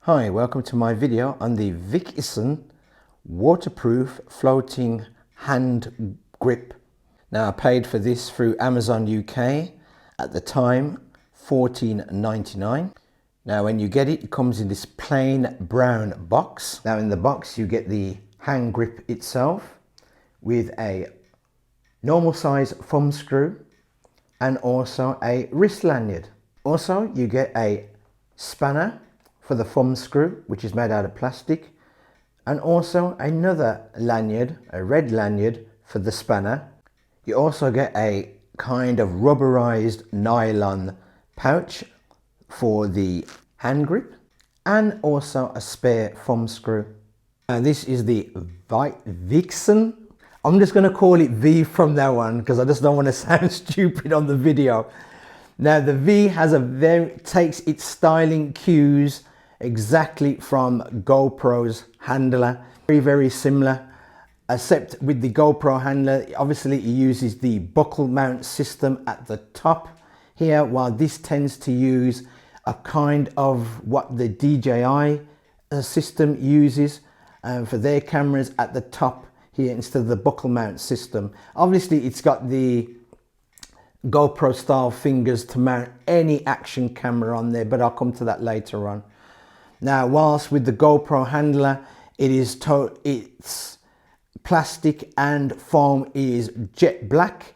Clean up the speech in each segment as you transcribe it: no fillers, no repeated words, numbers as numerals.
Hi, welcome to my video on the VKESEN waterproof floating hand grip. Now I paid for this through Amazon UK at the time, $14.99. Now when you get it, it comes in this plain brown box. Now in the box you get the hand grip itself with a normal size thumb screw and also a wrist lanyard. Also you get a spanner for the thumb screw, which is made out of plastic, and also another lanyard, a red lanyard for the spanner. You also get a kind of rubberized nylon pouch for the hand grip and also a spare thumb screw. This is the VKESEN. I'm just going to call it V from now on because I just don't want to sound stupid on the video. Now the V has takes its styling cues exactly from GoPro's handler. Very similar, except with the GoPro handler, obviously it uses the buckle mount system at the top here, while this tends to use a kind of what the DJI system uses for their cameras at the top here instead of the buckle mount system. Obviously it's got the GoPro style fingers to mount any action camera on there, but I'll come to that later on. Now, whilst with the GoPro handler, it's plastic and foam is jet black.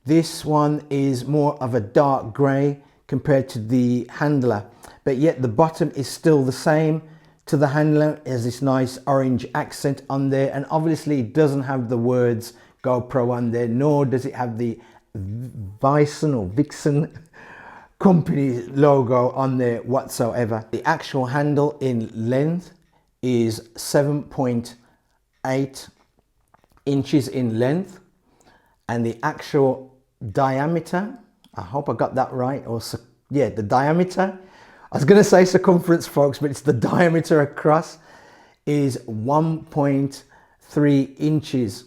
This one is more of a dark grey compared to the handler, but yet the bottom is still the same to the handler. There's this nice orange accent on there, and obviously it doesn't have the words GoPro on there, nor does it have the VKESEN company logo on there whatsoever. The actual handle in length is 7.8 inches in length, and the actual diameter, I hope I got that right, yeah, the diameter, I was going to say circumference folks, but it's the diameter across, is 1.3 inches.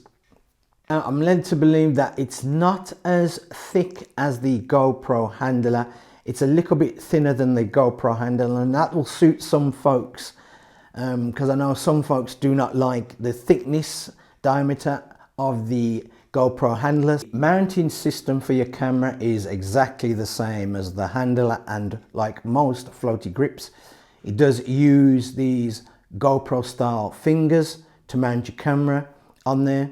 Now, I'm led to believe that it's not as thick as the GoPro handler. It's a little bit thinner than the GoPro handler, and that will suit some folks because I know some folks do not like the thickness diameter of the GoPro handlers. The mounting system for your camera is exactly the same as the handler, and like most floaty grips, it does use these GoPro style fingers to mount your camera on there.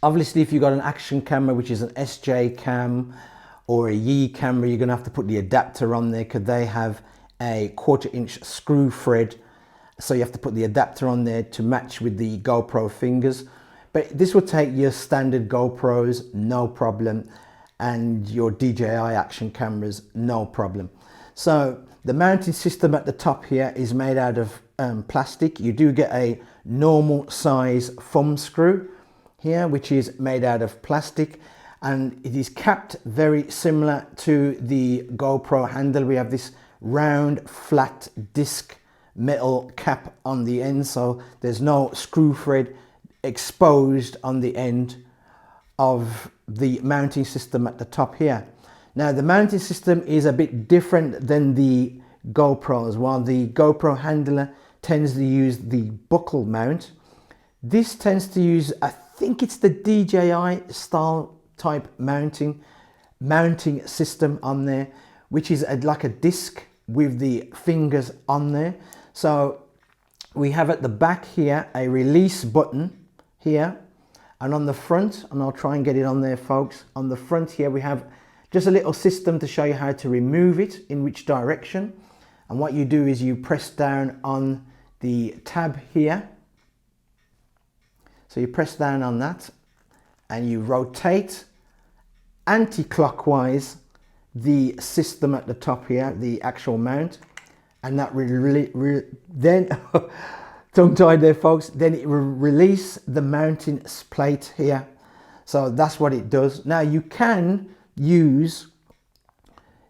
Obviously, if you've got an action camera, which is an SJ cam or a Yi camera, you're going to have to put the adapter on there because they have a 1/4 inch screw thread. So you have to put the adapter on there to match with the GoPro fingers. But this will take your standard GoPros, no problem, and your DJI action cameras, no problem. So the mounting system at the top here is made out of plastic. You do get a normal size thumb screw here, which is made out of plastic, and it is capped very similar to the GoPro handle. We have this round flat disc metal cap on the end, so there's no screw thread exposed on the end of the mounting system at the top here. Now the mounting system is a bit different than the GoPros. While the GoPro handler tends to use the buckle mount, this tends to use, I think it's the DJI style type mounting system on there, which is like a disc with the fingers on there. So we have at the back here a release button here, and on the front, and I'll try and get it on there folks, on the front here we have just a little system to show you how to remove it, in which direction. And what you do is you press down on the tab here. So you press down on that and you rotate anti-clockwise the system at the top here, the actual mount, and that then tongue-tied there folks, then it will release the mounting plate here. So that's what it does. Now you can use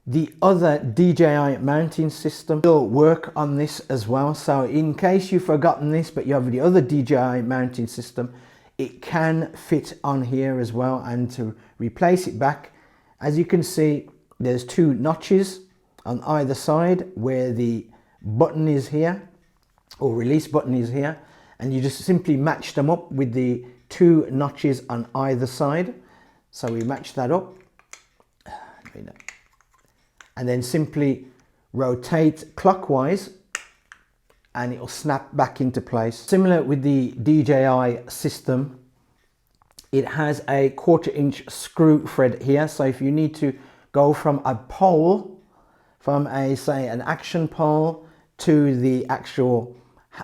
the other DJI mounting system, will work on this as well. So in case you've forgotten this, but you have the other DJI mounting system, it can fit on here as well. And to replace it back, as you can see, there's two notches on either side where the button is here, or release button is here, and you just simply match them up with the 2 notches on either side. So we match that up, and then simply rotate clockwise and it will snap back into place. Similar with the DJI system, it has a 1/4" screw thread here. So if you need to go from a pole, from a, say, an action pole to the actual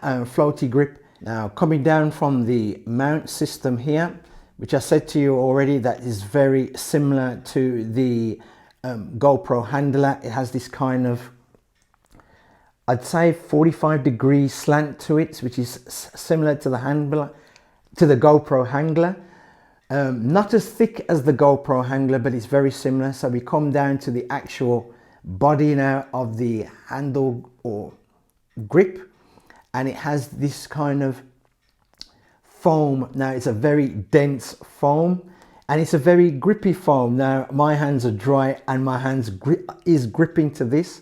floaty grip. Now coming down from the mount system here, which I said to you already, that is very similar to the GoPro handler. It has this kind of, I'd say, 45-degree slant to it, which is similar to the handler, to the GoPro handler. Not as thick as the GoPro handler, but it's very similar. So we come down to the actual body now of the handle or grip, and it has this kind of foam. Now it's a very dense foam, and it's a very grippy foam. Now my hands are dry and my hands is gripping to this,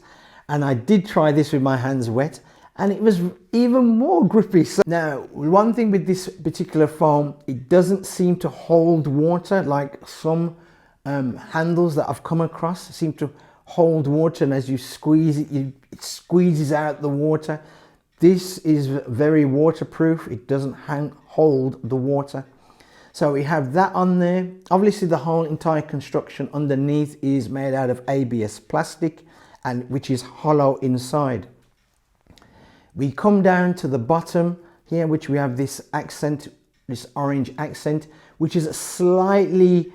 and I did try this with my hands wet and it was even more grippy. So now, one thing with this particular foam, it doesn't seem to hold water like some handles that I've come across seem to hold water, and as you squeeze it, it squeezes out the water. This is very waterproof. It doesn't hold the water. So we have that on there. Obviously the whole entire construction underneath is made out of ABS plastic, and which is hollow inside. We come down to the bottom here, which we have this accent, this orange accent, which is slightly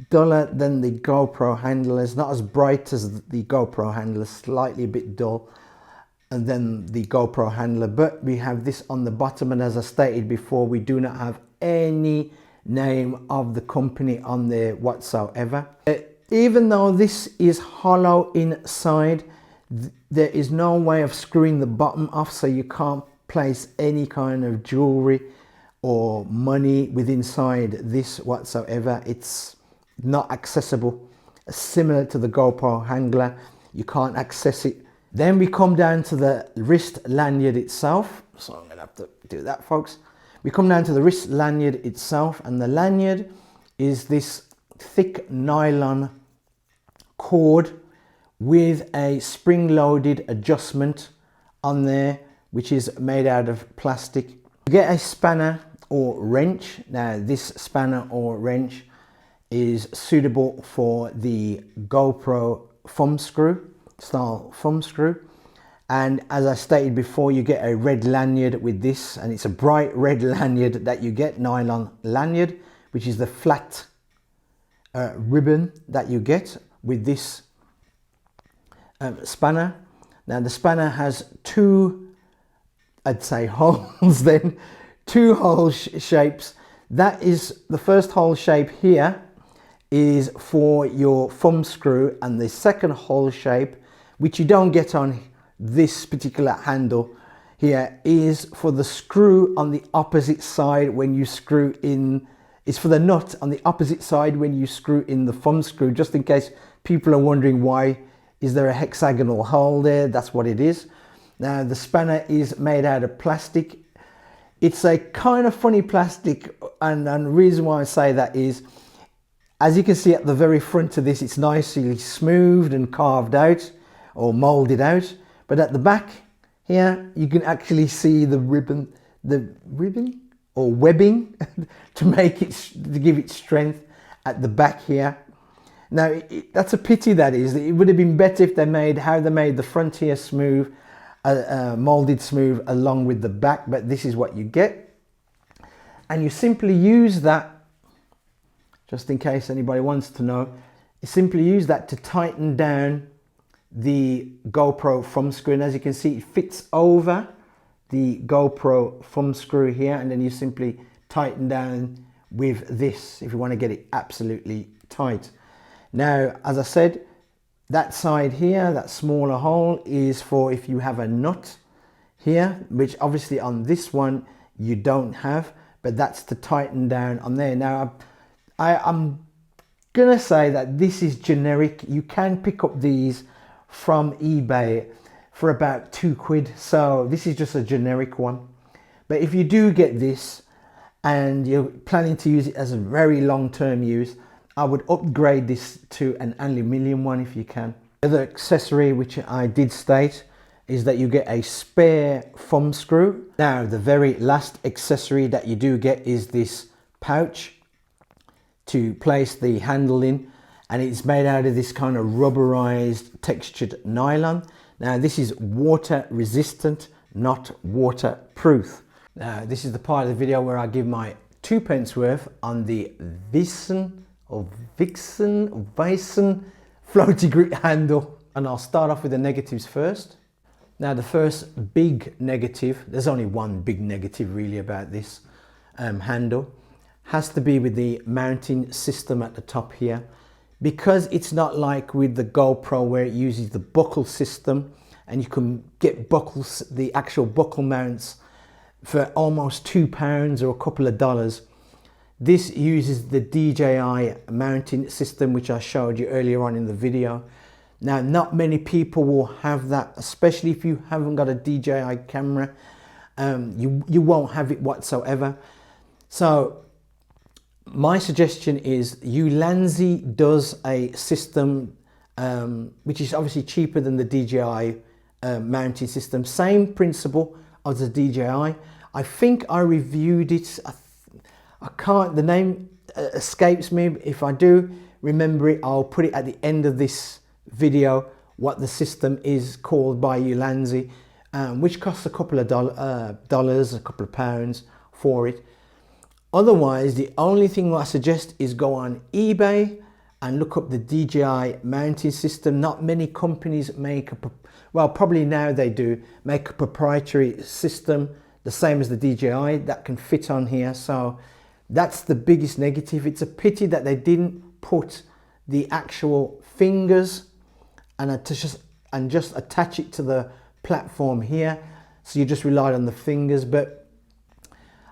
duller than the GoPro handler. It's not as bright as the GoPro handler, slightly a bit dull, and then the GoPro handler. But we have this on the bottom, and as I stated before, we do not have any name of the company on there whatsoever. Even though this is hollow inside, there is no way of screwing the bottom off, so you can't place any kind of jewelry or money within inside this whatsoever. It's not accessible. Similar to the GoPro handler, you can't access it. Then we come down to the wrist lanyard itself. So I'm gonna have to do that, folks. We come down to the wrist lanyard itself, and the lanyard is this thick nylon cord with a spring-loaded adjustment on there, which is made out of plastic. You get a spanner or wrench. Now this spanner or wrench is suitable for the GoPro thumb screw, style thumb screw. And as I stated before, you get a red lanyard with this, and it's a bright red lanyard that you get, nylon lanyard, which is the flat ribbon that you get with this spanner. Now the spanner has two, I'd say, holes then, two hole shapes. That is, the first hole shape here is for your thumb screw, and the second hole shape, which you don't get on this particular handle here, is for the screw on the opposite side when you screw in. It's for the nut on the opposite side when you screw in the thumb screw, just in case people are wondering why is there a hexagonal hole there. That's what it is. Now the spanner is made out of plastic. It's a kind of funny plastic, and the reason why I say that is, as you can see at the very front of this, it's nicely smoothed and carved out or molded out, but at the back here you can actually see the ribbon or webbing to make it, to give it strength at the back here. Now that's a pity, that is. It would have been better if they made how they made the front here smooth, molded smooth along with the back, but this is what you get. And you simply use that, just in case anybody wants to know, you simply use that to tighten down the GoPro thumb screw. And as you can see, it fits over the GoPro thumb screw here, and then you simply tighten down with this if you want to get it absolutely tight. Now, as I said, that side here, that smaller hole, is for if you have a nut here, which obviously on this one you don't have, but that's to tighten down on there. Now I'm gonna say that this is generic. You can pick up these from eBay for about £2. So this is just a generic one. But if you do get this and you're planning to use it as a very long-term use, I would upgrade this to an aluminium one if you can. The other accessory which I did state is that you get a spare thumb screw. Now the very last accessory that you do get is this pouch to place the handle in, and it's made out of this kind of rubberized textured nylon. Now this is water resistant, not waterproof. Now this is the part of the video where I give my 2p worth on the VKESEN floaty grip handle, and I'll start off with the negatives first. Now the first big negative, there's only one big negative really about this handle, has to be with the mounting system at the top here. Because it's not like with the GoPro where it uses the buckle system and you can get buckles, the actual buckle mounts, for almost £2 or a couple of dollars. This uses the DJI mounting system which I showed you earlier on in the video. Now not many people will have that, especially if you haven't got a DJI camera. You won't have it whatsoever. So my suggestion is Ulanzi does a system which is obviously cheaper than the DJI mounting system. Same principle as the DJI. I think I reviewed it. I can't, the name escapes me. If I do remember it, I'll put it at the end of this video, what the system is called by Ulanzi, which costs a couple of dollars, a couple of pounds for it. Otherwise, the only thing I suggest is go on eBay and look up the DJI mounting system. Not many companies make well, probably now they do make a proprietary system the same as the DJI that can fit on here. So that's the biggest negative. It's a pity that they didn't put the actual fingers and just attach it to the platform here, so you just relied on the fingers. But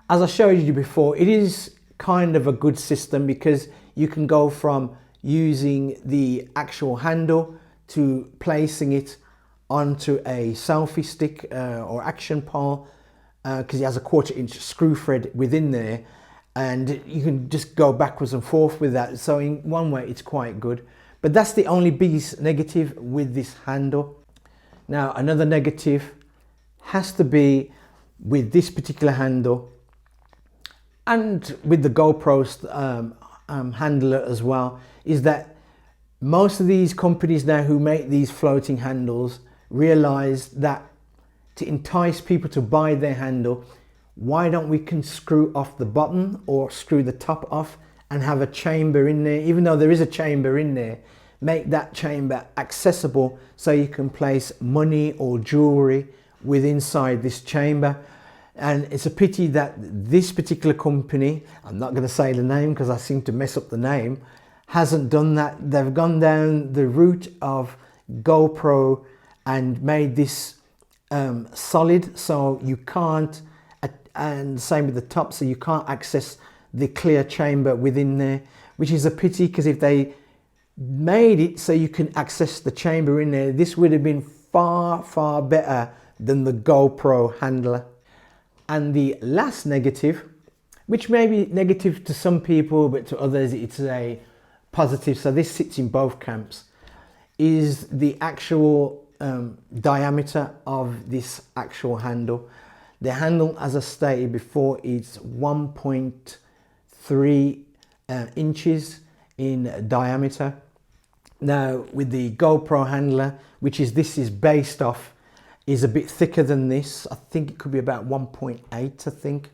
as I showed you before, it is kind of a good system because you can go from using the actual handle to placing it onto a selfie stick or action pole, because it has a 1/4" screw thread within there, and you can just go backwards and forth with that. So in one way it's quite good, but that's the only biggest negative with this handle. Now another negative has to be with this particular handle and with the GoPro's handler as well, is that most of these companies now who make these floating handles realize that to entice people to buy their handle, why don't we can screw off the bottom or screw the top off and have a chamber in there? Even though there is a chamber in there, make that chamber accessible so you can place money or jewelry inside this chamber. And it's a pity that this particular company, I'm not going to say the name because I seem to mess up the name, hasn't done that. They've gone down the route of GoPro and made this solid, so you can't, and same with the top, so you can't access the clear chamber within there, which is a pity, because if they made it so you can access the chamber in there, this would have been far better than the GoPro handler. And the last negative, which may be negative to some people, but to others it's a positive, so this sits in both camps, is the actual diameter of this actual handle. The handle, as I stated before, is 1.3 inches in diameter. Now with the GoPro handler, which is this is based off, is a bit thicker than this. I think it could be about 1.8, I think.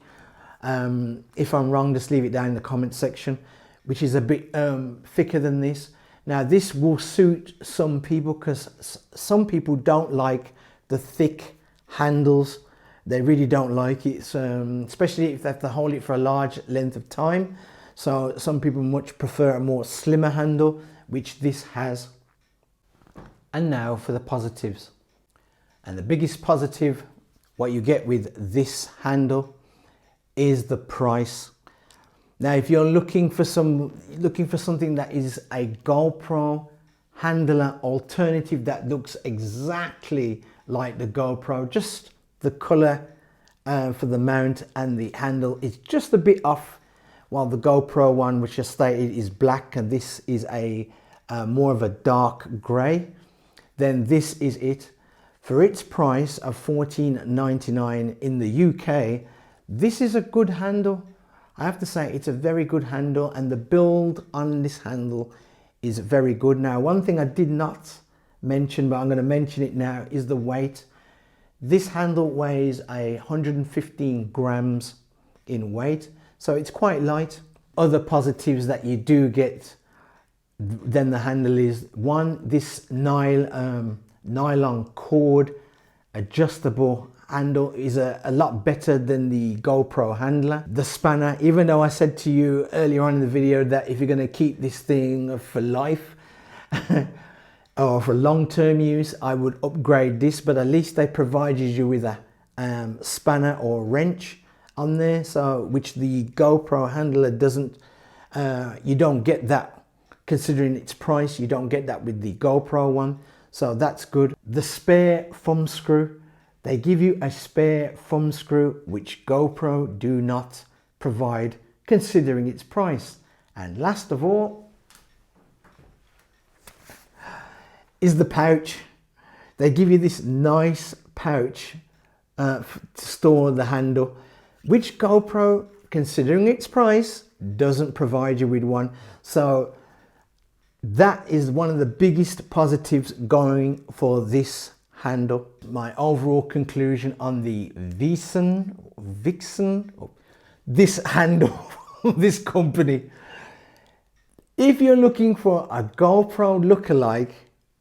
If I'm wrong, just leave it down in the comment section, which is a bit thicker than this. Now this will suit some people because some people don't like the thick handles. They really don't like it, especially if they have to hold it for a large length of time. So some people much prefer a more slimmer handle, which this has. And now for the positives. And the biggest positive, what you get with this handle, is the price. Now, if you're looking for something that is a GoPro handler alternative that looks exactly like the GoPro. Just the color for the mount and the handle is just a bit off, while the GoPro one, which I stated, is black, and this is a more of a dark gray. Then this is it. For its price of $14.99 in the UK, this is a good handle. I have to say it's a very good handle, and the build on this handle is very good. Now, one thing I did not mention, but I'm going to mention it now, is the weight. This handle weighs 115 grams in weight, so it's quite light. Other positives that you do get then the handle is, one, this nylon cord adjustable handle is a lot better than the GoPro handler. The spanner, even though I said to you earlier on in the video that if you're going to keep this thing for life or for long-term use, I would upgrade this, but at least they provided you with a spanner or wrench on there, so which the GoPro handler doesn't. You don't get that. Considering its price, you don't get that with the GoPro one, so that's good. The spare thumb screw, they give you a spare thumb screw, which GoPro do not provide considering its price. And last of all is the pouch. They give you this nice pouch to store the handle, which GoPro, considering its price, doesn't provide you with one. So that is one of the biggest positives going for this handle. My overall conclusion on the VKESEN, this handle, this company. If you're looking for a GoPro lookalike,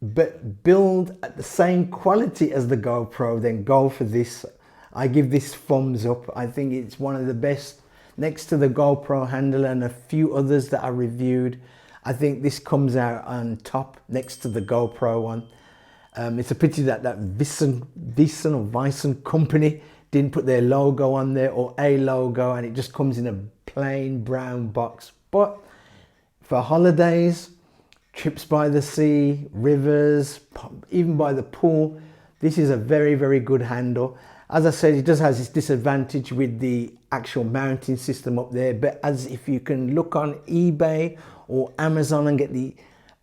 but build at the same quality as the GoPro, then go for this. I give this thumbs up. I think it's one of the best, next to the GoPro handle and a few others that I reviewed. I think this comes out on top next to the GoPro one. It's a pity that VKESEN company didn't put their logo on there, or a logo, and it just comes in a plain brown box. But for holidays, trips by the sea, rivers, even by the pool, this is a very, very good handle. As I said, it does have its disadvantage with the actual mounting system up there, but as if you can look on eBay or Amazon and get the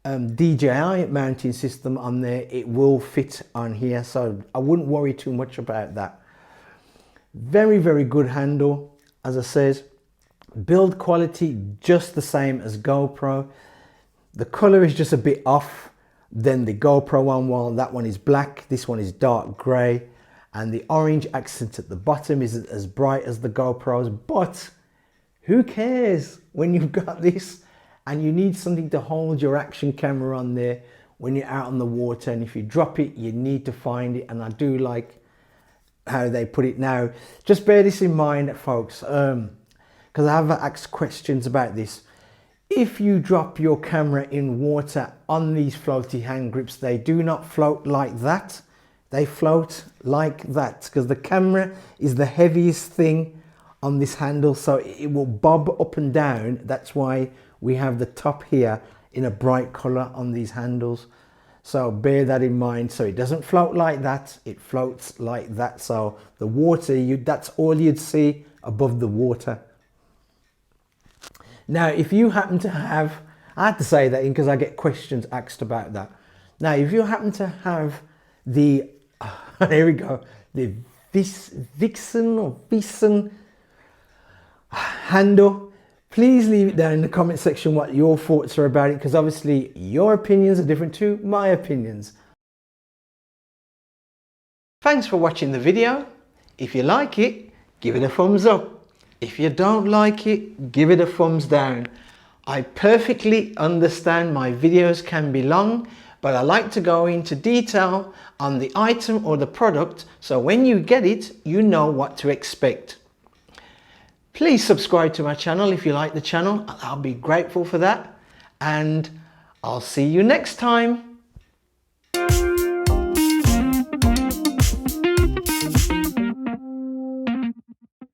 DJI mounting system on there, it will fit on here, so I wouldn't worry too much about that. Very, very good handle. As I said, build quality just the same as GoPro. The color is just a bit off than the GoPro one. While that one is black, this one is dark gray, and the orange accent at the bottom isn't as bright as the GoPros, but who cares when you've got this and you need something to hold your action camera on there when you're out on the water, and if you drop it, you need to find it. And I do like how they put it. Now, just bear this in mind, folks, because I have asked questions about this. If you drop your camera in water on these floaty hand grips, they do not float like that. They float like that because the camera is the heaviest thing on this handle, so it will bob up and down. That's why we have the top here in a bright color on these handles. So bear that in mind. So it doesn't float like that, it floats like that. So the water, that's all you'd see above the water. Now, if you happen to have, I had to say that in because I get questions asked about that. Now, if you happen to have the, there we go, the VKESEN handle, please leave it down in the comment section what your thoughts are about it, because obviously your opinions are different to my opinions. Thanks for watching the video. If you like it, give it a thumbs up. If you don't like it, give it a thumbs down. I perfectly understand my videos can be long, but I like to go into detail on the item or the product, so when you get it, you know what to expect. Please subscribe to my channel if you like the channel. I'll be grateful for that, and I'll see you next time.